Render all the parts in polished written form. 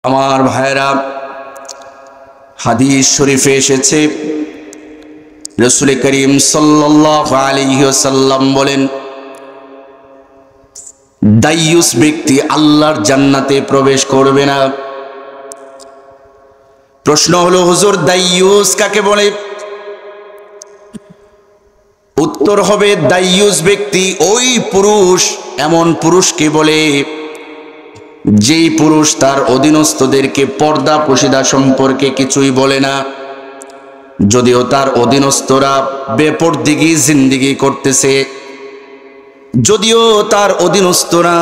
আমার ভাইরা, হাদিস শরীফে এসেছে রাসূল করিম সাল্লাল্লাহু আলাইহি ওয়াসাল্লাম বলেন, দাইয়ুস ব্যক্তি আল্লাহর জান্নাতে প্রবেশ করবে না। প্রশ্ন হলো, হুজুর দাইয়ুস কাকে বলে? উত্তর হবে, দাইয়ুস ব্যক্তি ওই পুরুষ, এমন পুরুষকে বলে যেই পুরুষ তার অধীনস্থদেরকে পর্দা প্রশিদা সম্পর্কে কিছুই বলে না, যদিও তার অধীনস্থরা বেপরদিগি জিন্দিগি করতেছে, যদিও তার অধীনস্থরা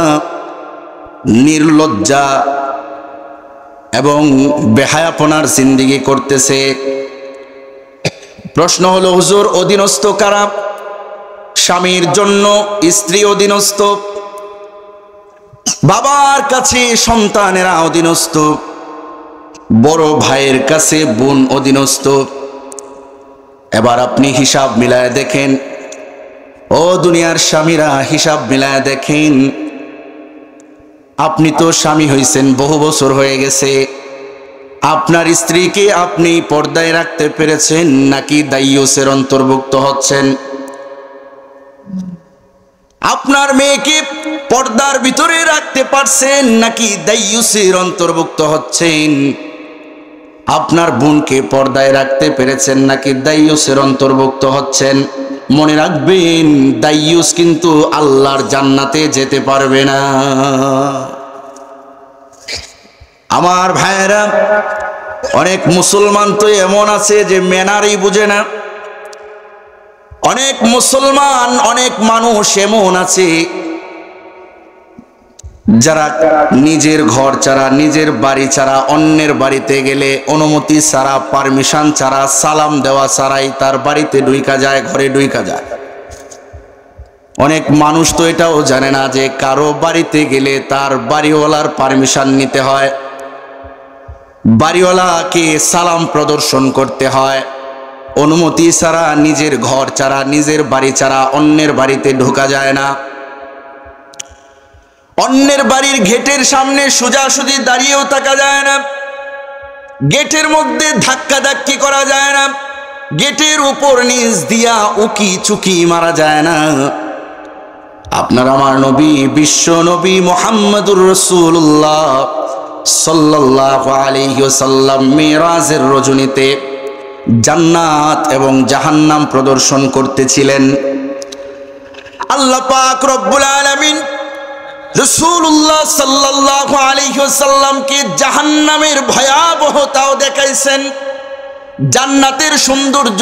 নির্লজ্জা এবং বেহায়াপনার জিন্দিগি করতেছে। প্রশ্ন হলো, হুজুর অধীনস্থ কারা? স্বামীর জন্য স্ত্রী অধীনস্থ, বাবার কাছে সন্তানেরা অধীনস্থ, বড় ভাইয়ের কাছে বোন অধীনস্থ। এবার আপনি হিসাব মিলায় দেখেন, ও দুনিয়ার স্বামীরা হিসাব মিলায় দেখেন, আপনি তো স্বামী হয়েছেন, বহু বছর হয়ে গেছে, আপনার স্ত্রীকে আপনি পর্দায় রাখতে পেরেছেন নাকি দাইয়ুসের অন্তর্ভুক্ত হচ্ছেন? আপনার মেয়েকে পর্দার ভিতরে রাখতে পারছেন নাকি দাইয়ুসের অন্তর্ভুক্ত হচ্ছেন? আপনার বোনকে পর্দায় রাখতে পেরেছেন নাকি দাইয়ুসের অন্তর্ভুক্ত হচ্ছেন? মনে রাখবেন, দাইয়ুস কিন্তু আল্লাহর জান্নাতে যেতে পারবে না। আমার ভাইয়েরা, অনেক মুসলমান তো এমন আছে যে ম্যানারই বুঝে না। অনেক মুসলমান, অনেক মানুষ এমন আছে যারা নিজের ঘর ছাড়া, নিজের বাড়ি ছাড়া অন্যের বাড়িতে গেলে অনুমতি ছাড়া, পারমিশন ছাড়া, সালাম দেওয়া ছাড়াই তার বাড়িতে ঢুইকা যায়, ঘরে ঢুইকা যায়। অনেক মানুষ তো এটাও জানে না যে কারো বাড়িতে গেলে তার বাড়িওয়ালার পারমিশন নিতে হয়, বাড়িওয়ালাকে সালাম প্রদর্শন করতে হয়, অনুমতি ছাড়া, নিজের ঘর ছাড়া, নিজের বাড়ি ছাড়া অন্যের বাড়িতে ঢোকা যায় না। অন্যের বাড়ির গেটের সামনে সোজাসুজি দাঁড়িয়েও থাকা যায় না, গেটের মধ্যে ধাক্কা ধাক্কি করা যায় না, গেটের উপর নিচ দিয়া উকি চুকি মারা যায় না। আপনার আমার নবী, বিশ্ব নবী মুহাম্মদুর রাসূলুল্লাহ সাল্লাল্লাহু আলাইহি ওয়াসাল্লাম মিরাজের রজনীতে জান্নাত এবং জাহান্নাম প্রদর্শন করতেছিলেন। আল্লাহ পাক রব্বুল আলামিন রাসূলুল্লাহ সাল্লাল্লাহু আলাইহি ওয়াসাল্লামকে জাহান্নামের ভয়াবহতাও দেখাইছেন, জান্নাতের সৌন্দর্য,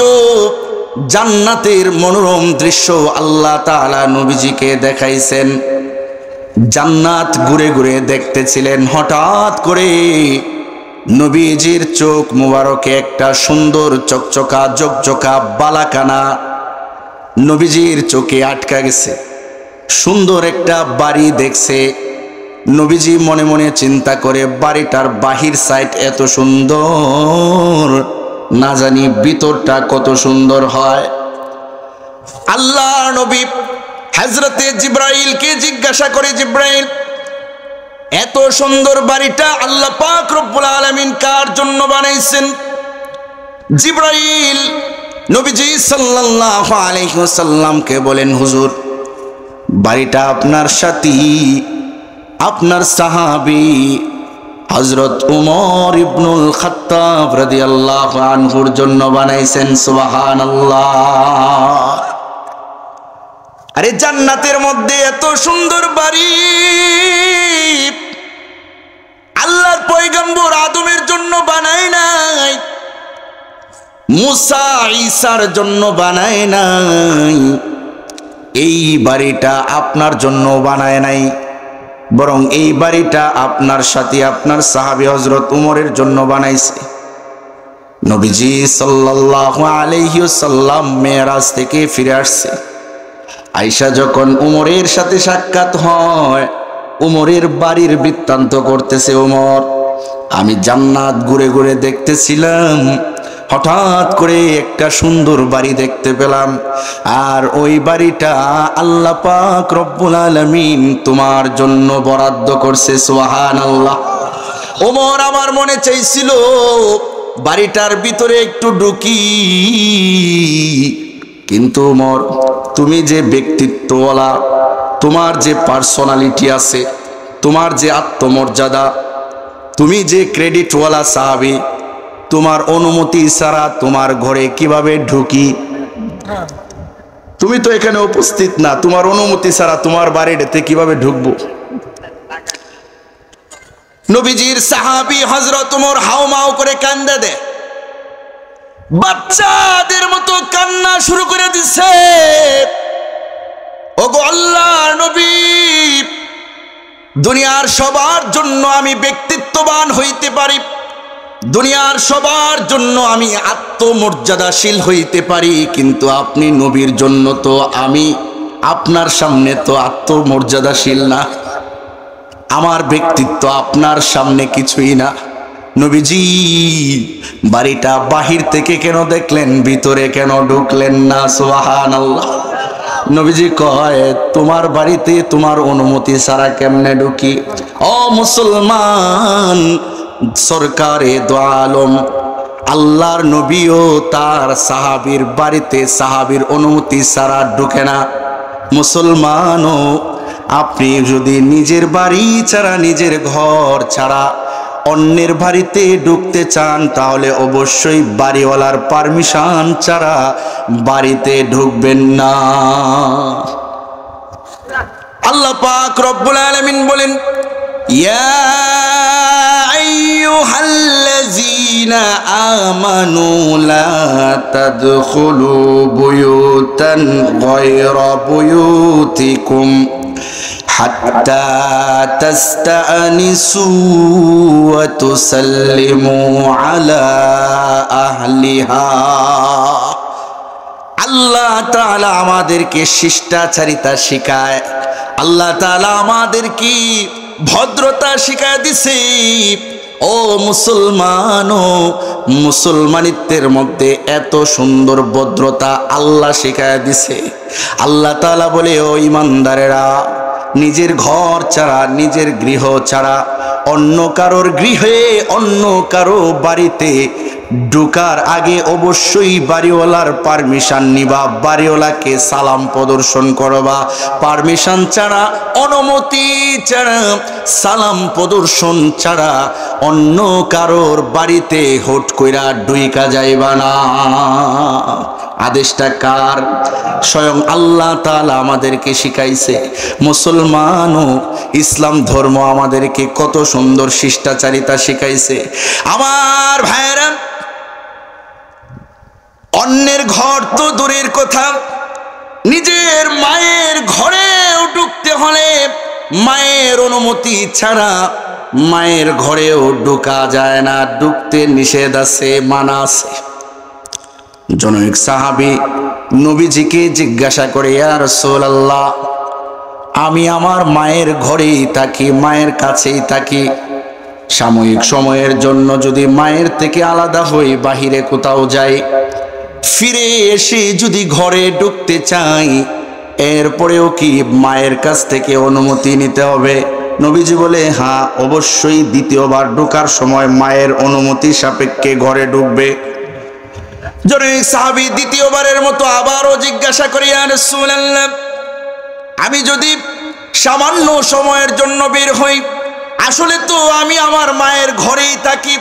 জান্নাতের মনোরম দৃশ্য আল্লাহ তাআলা নবীজিকে দেখাইছেন। জান্নাত ঘুরে ঘুরে দেখতেছিলেন। হঠাৎ করে নবীজির চোখ মুবারকে একটা সুন্দর চকচকা জকজকা বালাকানা নবীজির চোখে আটকা গেছে। সুন্দর একটা বাড়ি দেখছে। নবীজি মনে মনে চিন্তা করে, বাড়িটার বাহির সাইড এত সুন্দর, না জানি ভিতরটা কত সুন্দর হয়। আল্লাহ নবী হযরতে জিবরাইলকে জিজ্ঞাসা করে, জিবরাইল, এত সুন্দর বাড়িটা আল্লাহ পাক রব্বুল আলামিন কার জন্য বানাইছেন? জিবরাইল নবীজি সাল্লাল্লাহু আলাইহি ওয়াসাল্লামকে বলেন, হুজুর, বাড়িটা আপনার সাথী, আপনার সাহাবী হযরত উমর ইবনুল খাত্তাব রাদিয়াল্লাহু আনহুর জন্য বানাইছেন। সুবহানাল্লাহ। আরে জান্নাতের মধ্যে এত সুন্দর বাড়ি আল্লাহর পয়গম্বর আদমের জন্য বানায় নাই, মুসা ঈসার জন্য বানায় নাই, এই বাড়িটা আপনার জন্য বানায় নাই, বরং এই বাড়িটা আপনার সাথী, আপনার সাহাবী হযরত উমরের জন্য বানাইছে। নবীজি সাল্লাল্লাহু আলাইহি ওয়াসাল্লাম মেরাজ থেকে ফিরে আসছে। আয়েশা যখন উমরের সাথে সাক্ষাৎ হয়, উমরের বাড়ির বৃত্তান্ত করতেছে, উমর, আমি জান্নাত ঘুরে ঘুরে দেখতেছিলাম, হঠাৎ করে একটা সুন্দর বাড়ি দেখতে পেলাম, আর ওই বাড়িটা আল্লাহ পাক রব্বুল আলামিন তোমার জন্য বরাদ্দ করছে। সুবহানাল্লাহ। ওমর আমার মনে চাইছিল বাড়িটার ভিতরে একটু ঢুকি, কিন্তু ওমর তুমি যে ব্যক্তিত্বওয়ালা, তোমার যে পার্সোনালিটি আছে, তোমার যে আত্মমর্যাদা, তুমি যে ক্রেডিটওয়ালা সাহাবী, তোমার অনুমতি ছাড়া তোমার ঘরে কিভাবে ঢুকি? তুমি তো এখানে উপস্থিত না, তোমার অনুমতি ছাড়া তোমার বাড়িতে কিভাবে ঢুকবো? নবীজির সাহাবী হযরত ওমর হাউমাউ করে কান্দে দেয়, বাচ্চাদের মতো কান্না শুরু করে দিছে। ওগো আল্লাহর নবী, দুনিয়ার সবার জন্য আমি ব্যক্তিত্ববান হইতে পারি, দুনিয়ার সবার জন্য আমি আত্মমর্যাদাশীল হইতে পারি, কিন্তু আপনি নবীর জন্য তো আমি আপনার সামনে তো আত্মমর্যাদাশীল না, আমার ব্যক্তিত্ব আপনার সামনে কিছুই না। নবীজি বাড়িটা বাহির থেকে কেন দেখলেন, ভিতরে কেন ঢুকলেন না? সুবহানাল্লাহ। নবীজি কয়, তোমার বাড়িতে তোমার অনুমতি ছাড়া কেমনে ঢুকি? ও মুসলমান, সরকারে দো আলম আল্লাহর নবীও তার সাহাবীর বাড়িতে সাহাবীর অনুমতি ছাড়া ঢুকে না। মুসলমানও আপনি যদি নিজের বাড়ি ছাড়া, নিজের ঘর ছাড়া অন্যের বাড়িতে ঢুকতে চান, তাহলে অবশ্যই বাড়িওয়ালার পারমিশন ছাড়া বাড়িতে ঢুকবেন না। আল্লাহ পাক রব্বুল আলামিন বলেন, ইয়া আইয়ুহাল্লাযীনা আমানু লা তাদখুলু বুয়ুতান গায়রা বুয়ুতিকুম হাত্তা তাস্তানিসু ওয়া তুসাল্লিমু আলা আহলিহা। আল্লাহ তাআলা আমাদেরকে শিষ্টাচারিতা শিখায়, আল্লাহ তাআলা আমাদেরকে ভদ্রতা শিখায় দিছে। ও মুসলমানও, মুসলমানিত্বের মধ্যে এত সুন্দর ভদ্রতা আল্লাহ শিখায় দিছে। আল্লাহ তাআলা বলে, ও ঈমানদারেরা, নিজের ঘর ছাড়া, নিজের গৃহ ছাড়া অন্য কারোর গৃহে, অন্য কারো বাড়িতে ঢোকার আগে অবশ্যই বাড়িওয়ালার পারমিশন নিবা, বাড়িওয়ালাকে সালাম প্রদর্শন করবা। পারমিশন ছাড়া, অনুমতি ছাড়া, সালাম প্রদর্শন ছাড়া অন্য কারোর বাড়িতে হুট কইরা ঢুইকা যাইবা না। আদেশটা কার? স্বয়ং আল্লাহ তাআলা আমাদেরকে শিখাইছে। মুসলমানও, ইসলাম ধর্ম আমাদেরকে কত সুন্দর শিষ্টাচারিতা শিখাইছে। আমার ভাইরা, অন্যের ঘর তো দূরের কথা, নিজের মায়ের ঘরেও ঢুকতে হলে মায়ের অনুমতি ছাড়া মায়ের ঘরেও ঢোকা যায় না, ঢুকতে নিষেধ আছে, মানা আছে। জনৈক সাহাবী নবীজিকে জিজ্ঞাসা করে, ইয়া রাসূলুল্লাহ, আমি আমার মায়ের ঘরেই থাকি, মায়ের কাছেই থাকি, সাময়িক সময়ের জন্য যদি মায়ের থেকে আলাদা হই, বাহিরে কোথাও যাই, ফিরে এসে যদি ঘরে ঢুকতে চাই, এরপরেও কি মায়ের কাছ থেকে অনুমতি নিতে হবে? নবীজি বলে, হ্যাঁ, অবশ্যই দ্বিতীয়বার ঢোকার সময় মায়ের অনুমতি সাপেক্ষে ঘরে ঢুকবে। জনৈক সাহাবী দ্বিতীয়বারের মতো আবারও জিজ্ঞাসা করি, ইয়া রাসূলুল্লাহ, আমি যদি সামান্য সময়ের জন্য বের হই, আসলে তো আমি আমার মায়ের ঘরেই থাকি,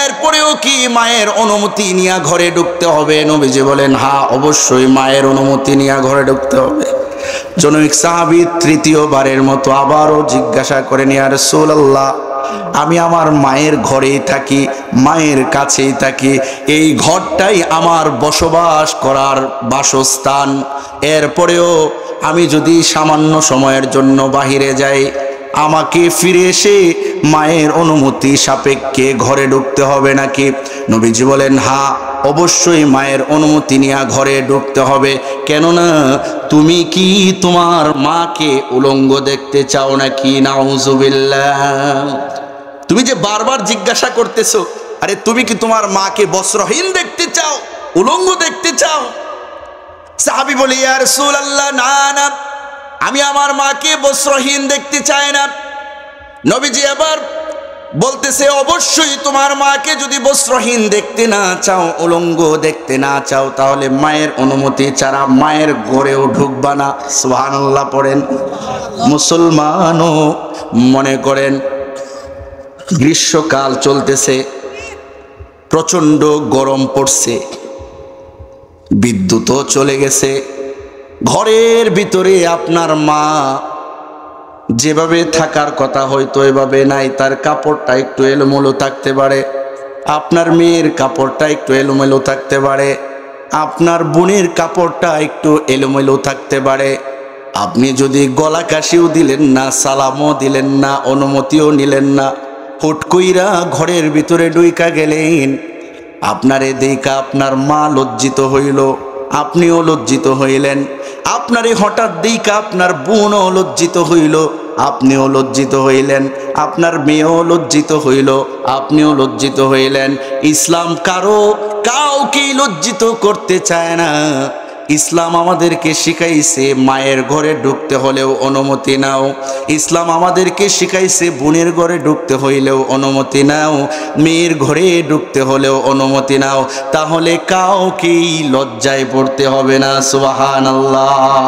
এরপরেও কি মায়ের অনুমতি নিয়ে ঘরে ঢুকতে হবে? নবীজি বলেন, হ্যাঁ, অবশ্যই মায়ের অনুমতি নিয়ে ঘরে ঢুকতে হবে। জনৈক সাহাবী তৃতীয়বারের মতো আবারও জিজ্ঞাসা করেন, ইয়া রাসূলুল্লাহ, আমি আমার মায়ের ঘরেই থাকি, মায়ের কাছেই থাকি, এই ঘরটাই আমার বসবাস করার বাসস্থান, এরপরেও আমি যদি সামান্য সময়ের জন্য বাহিরে যাই, আমাকে ফিরে এসে মায়ের অনুমতি সাপেক্ষে ঘরে ঢুকতে হবে নাকি? নবীজি বলেন, হ্যাঁ, অবশ্যই মায়ের অনুমতি নিয়ে ঘরে ঢুকতে হবে। কেননা তুমি কি তোমার মাকে উলঙ্গ দেখতে চাও নাকি? নাউজুবিল্লাহ। তুমি যে বারবার জিজ্ঞাসা করতেছো, আরে তুমি কি তোমার মাকে বস্ত্রহীন দেখতে চাও, উলঙ্গ দেখতে চাও? সাহাবী বলে, ইয়া রাসূলুল্লাহ, না না, আমি আমার মাকে বস্ত্রহীন দেখতে চাই না। নবীজি আবার বলতেছে অবশ্যই তোমার মাকে যদি বস্ত্রহীন দেখতে না চাও, উলঙ্গ দেখতে না চাও, তাহলে মায়ের অনুমতি ছাড়া মায়ের ঘরেও ঢুকবা না। সুবহানাল্লাহ পড়েন। মুসলমানও মনে করেন গ্রীষ্মকাল চলতেছে, প্রচন্ড গরম পড়ছে, বিদ্যুৎও চলে গেছে, ঘরের ভিতরে আপনার মা যেভাবে থাকার কথা হয়তো এভাবে নাই, তার কাপড়টা একটু এলোমেলো থাকতে পারে, আপনার মেয়ের কাপড়টা একটু এলোমেলো থাকতে পারে, আপনার বোনের কাপড়টা একটু এলোমেলো থাকতে পারে। আপনি যদি গলা কাশিও দিলেন না, সালামও দিলেন না, অনুমতিও নিলেন না, হুট কইরা ঘরের ভিতরে ঢুইকা গেলেন, আপনারে দেখা আপনার মা লজ্জিত হইল, আপনিও লজ্জিত হইলেন, আপনারে হঠাৎ দেখা আপনার বোনও লজ্জিত হইল, আপনিও লজ্জিত হইলেন, আপনার মেয়েও লজ্জিত হইল, আপনিও লজ্জিত হইলেন। ইসলাম কাউকে লজ্জিত করতে চায় না। ইসলাম আমাদেরকে শিখাইছে মায়ের ঘরে ঢুকতে হলেও অনুমতি নাও, ইসলাম আমাদেরকে শিখাইছে বোনের ঘরে ঢুকতে হইলেও অনুমতি নাও, মেয়ের ঘরে ঢুকতে হলেও অনুমতি নাও, তাহলে কাউকেই লজ্জায় পড়তে হবে না। সুবহানাল্লাহ।